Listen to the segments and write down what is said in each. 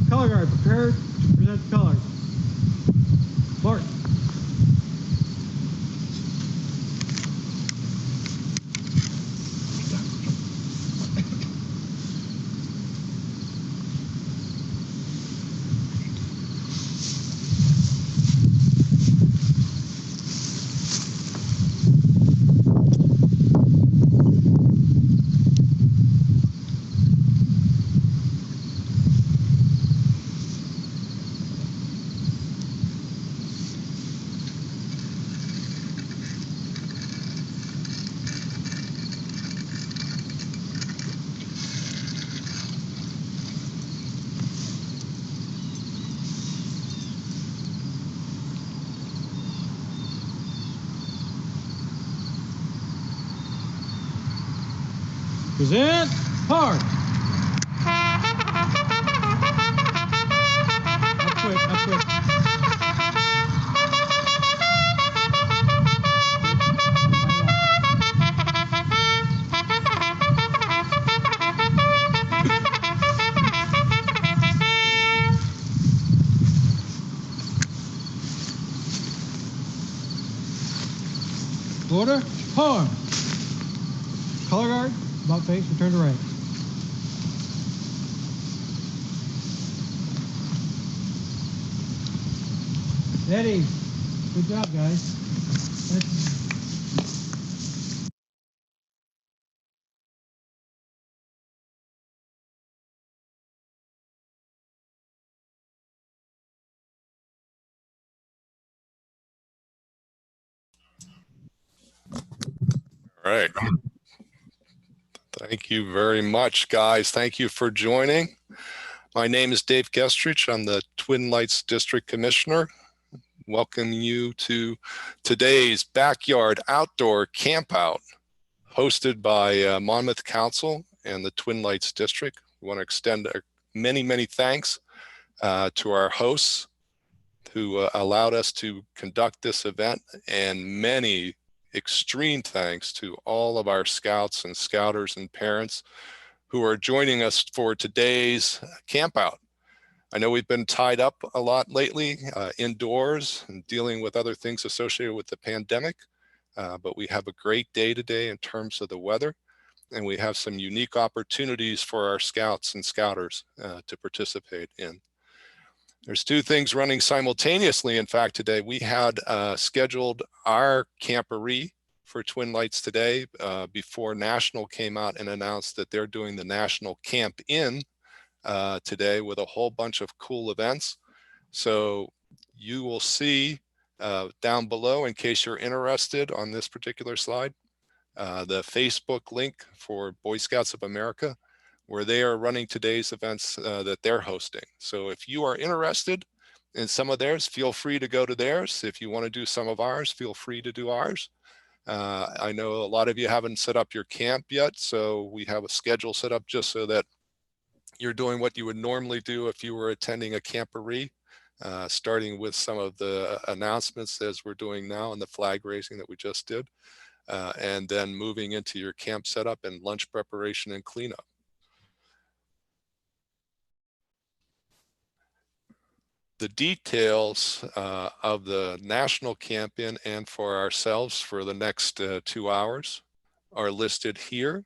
Color guard, prepare to present the colors. Mark. Present hard. Not quick, not quick. Order, hard. Color guard, about face, return to right. Eddie, good job, guys. That's All right. Thank you very much, guys. Thank you for joining. My name is Dave Gestrich. I'm the Twin Lights District Commissioner. Welcome you to today's backyard outdoor campout hosted by Monmouth Council and the Twin Lights District. We want to extend many, many thanks to our hosts who allowed us to conduct this event, and many extreme thanks to all of our scouts and scouters and parents who are joining us for today's campout. I know we've been tied up a lot lately indoors and dealing with other things associated with the pandemic, but we have a great day today in terms of the weather, and we have some unique opportunities for our scouts and scouters to participate in. There's two things running simultaneously. In fact, today we had scheduled our Camporee for Twin Lights today before National came out and announced that they're doing the National Camp In today with a whole bunch of cool events. So you will see down below, in case you're interested on this particular slide, the Facebook link for Boy Scouts of America, where they are running today's events that they're hosting. So if you are interested in some of theirs, feel free to go to theirs. If you want to do some of ours, feel free to do ours. I know a lot of you haven't set up your camp yet, so we have a schedule set up just so that you're doing what you would normally do if you were attending a camporee, starting with some of the announcements as we're doing now and the flag raising that we just did, and then moving into your camp setup and lunch preparation and cleanup. The details of the National Camp In and for ourselves for the next 2 hours are listed here.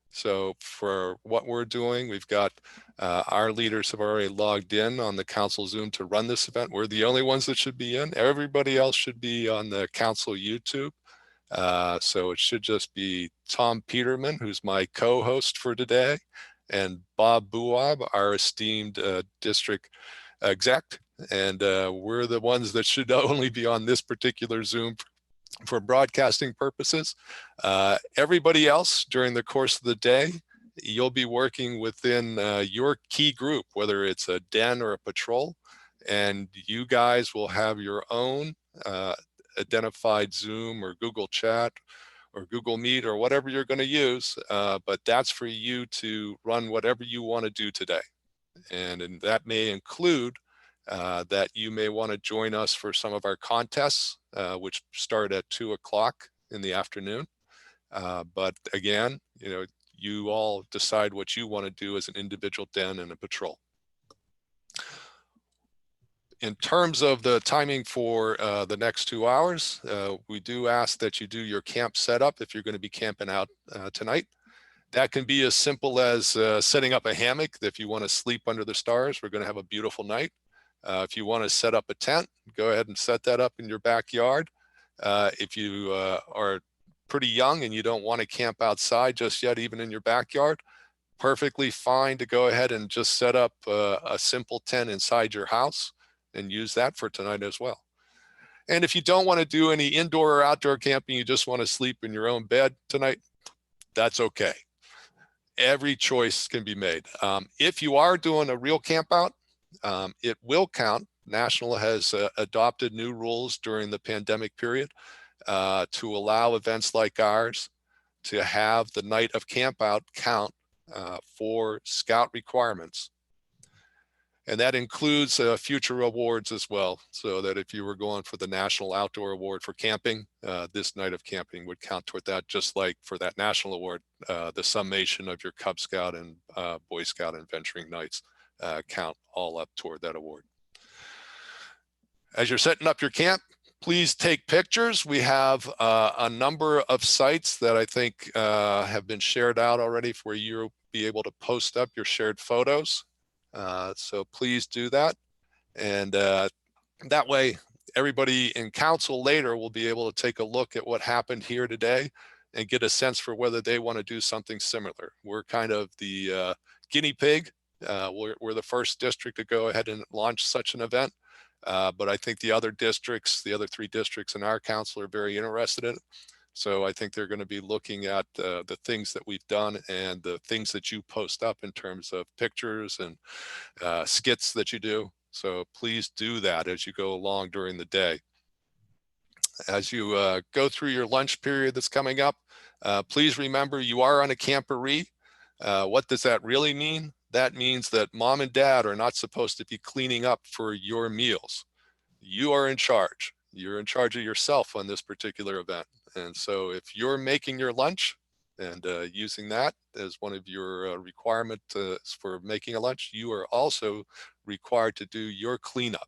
So for what we're doing, we've got our leaders have already logged in on the council Zoom to run this event. We're the only ones that should be in. Everybody else should be on the council YouTube. So it should just be Tom Peterman, who's my co-host for today, and Bob Buob, our esteemed district exec. And we're the ones that should only be on this particular Zoom for broadcasting purposes. Everybody else during the course of the day, you'll be working within your key group, whether it's a den or a patrol, and you guys will have your own identified Zoom or Google Chat or Google Meet or whatever you're going to use, but that's for you to run whatever you want to do today. And that may include that you may want to join us for some of our contests, which start at 2 o'clock in the afternoon. But again, you all decide what you want to do as an individual den and a patrol. In terms of the timing for the next 2 hours, we do ask that you do your camp setup if you're going to be camping out tonight. That can be as simple as setting up a hammock. If you want to sleep under the stars, we're going to have a beautiful night. If you want to set up a tent, go ahead and set that up in your backyard. If you are pretty young and you don't want to camp outside just yet, even in your backyard, perfectly fine to go ahead and just set up a simple tent inside your house and use that for tonight as well. And if you don't want to do any indoor or outdoor camping, you just want to sleep in your own bed tonight, that's okay. Every choice can be made. If you are doing a real camp out, it will count. National has adopted new rules during the pandemic period to allow events like ours to have the night of camp out count for scout requirements. And that includes future awards as well, so that if you were going for the National Outdoor Award for camping, this night of camping would count toward that, just like for that national award, the summation of your Cub Scout and Boy Scout and Venturing Nights count all up toward that award. As you're setting up your camp, please take pictures. We have a number of sites that I think have been shared out already for you to be able to post up your shared photos. So please do that. And that way, everybody in council later will be able to take a look at what happened here today and get a sense for whether they want to do something similar. We're kind of the guinea pig. We're the first district to go ahead and launch such an event. But I think the other districts, the other 3 districts in our council are very interested in it. So I think they're going to be looking at the things that we've done and the things that you post up in terms of pictures and skits that you do. So please do that as you go along during the day. As you go through your lunch period that's coming up, please remember you are on a camporee. What does that really mean? That means that mom and dad are not supposed to be cleaning up for your meals. You are in charge. You're in charge of yourself on this particular event. And so if you're making your lunch and using that as one of your requirements for making a lunch, you are also required to do your cleanup.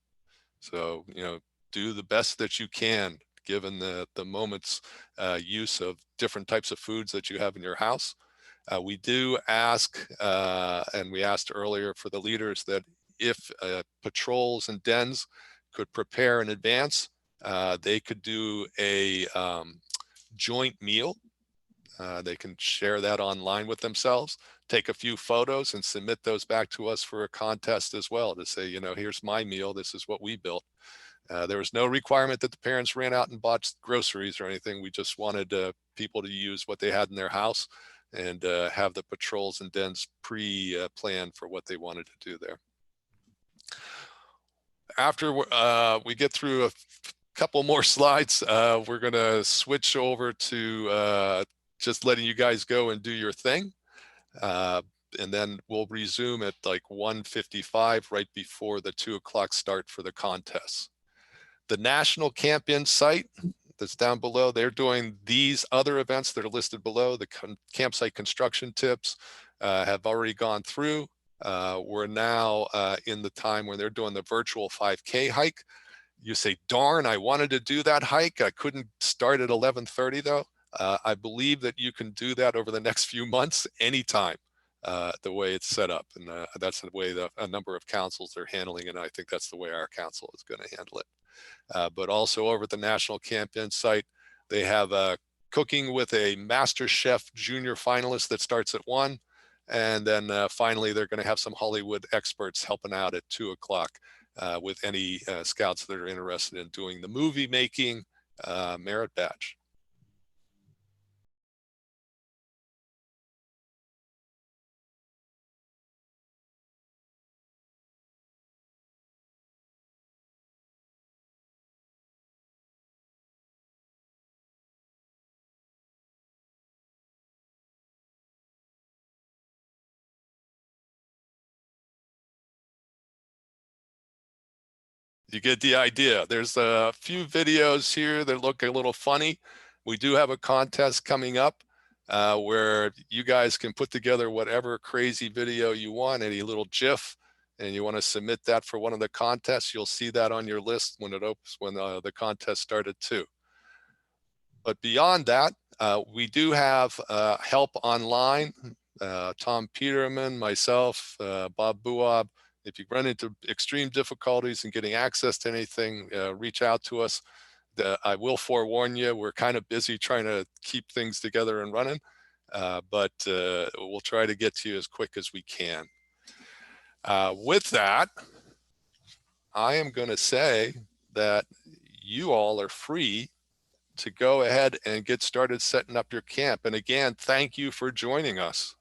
So, you know, do the best that you can given the moment's use of different types of foods that you have in your house. We do ask, and we asked earlier for the leaders, that if patrols and dens could prepare in advance, they could do a joint meal. They can share that online with themselves, take a few photos and submit those back to us for a contest as well to say, you know, here's my meal, this is what we built. There was no requirement that the parents ran out and bought groceries or anything. We just wanted people to use what they had in their house and have the patrols and dens pre-planned for what they wanted to do there. After we get through a couple more slides, we're going to switch over to just letting you guys go and do your thing. And then we'll resume at like 1:55 right before the 2 o'clock start for the contests. The National Camp-In site that's down below, they're doing these other events that are listed below. The campsite construction tips have already gone through. We're now in the time when they're doing the virtual 5K hike. You say, darn, I wanted to do that hike. I couldn't start at 11:30 though. I believe that you can do that over the next few months, anytime, the way it's set up. And that's the way a number of councils are handling it. And I think that's the way our council is going to handle it. But also over at the National Camp-In site, they have cooking with a Master Chef Junior finalist that starts at 1. And then finally, they're going to have some Hollywood experts helping out at 2 o'clock with any scouts that are interested in doing the movie making merit badge. You get the idea. There's a few videos here that look a little funny. We do have a contest coming up where you guys can put together whatever crazy video you want, any little GIF, and you want to submit that for one of the contests. You'll see that on your list when it opens, when the contest started too. But beyond that, we do have help online. Tom Peterman, myself, Bob Buob. If you run into extreme difficulties in getting access to anything, reach out to us. I will forewarn you, we're kind of busy trying to keep things together and running, but we'll try to get to you as quick as we can. With that, I am going to say that you all are free to go ahead and get started setting up your camp. And again, thank you for joining us.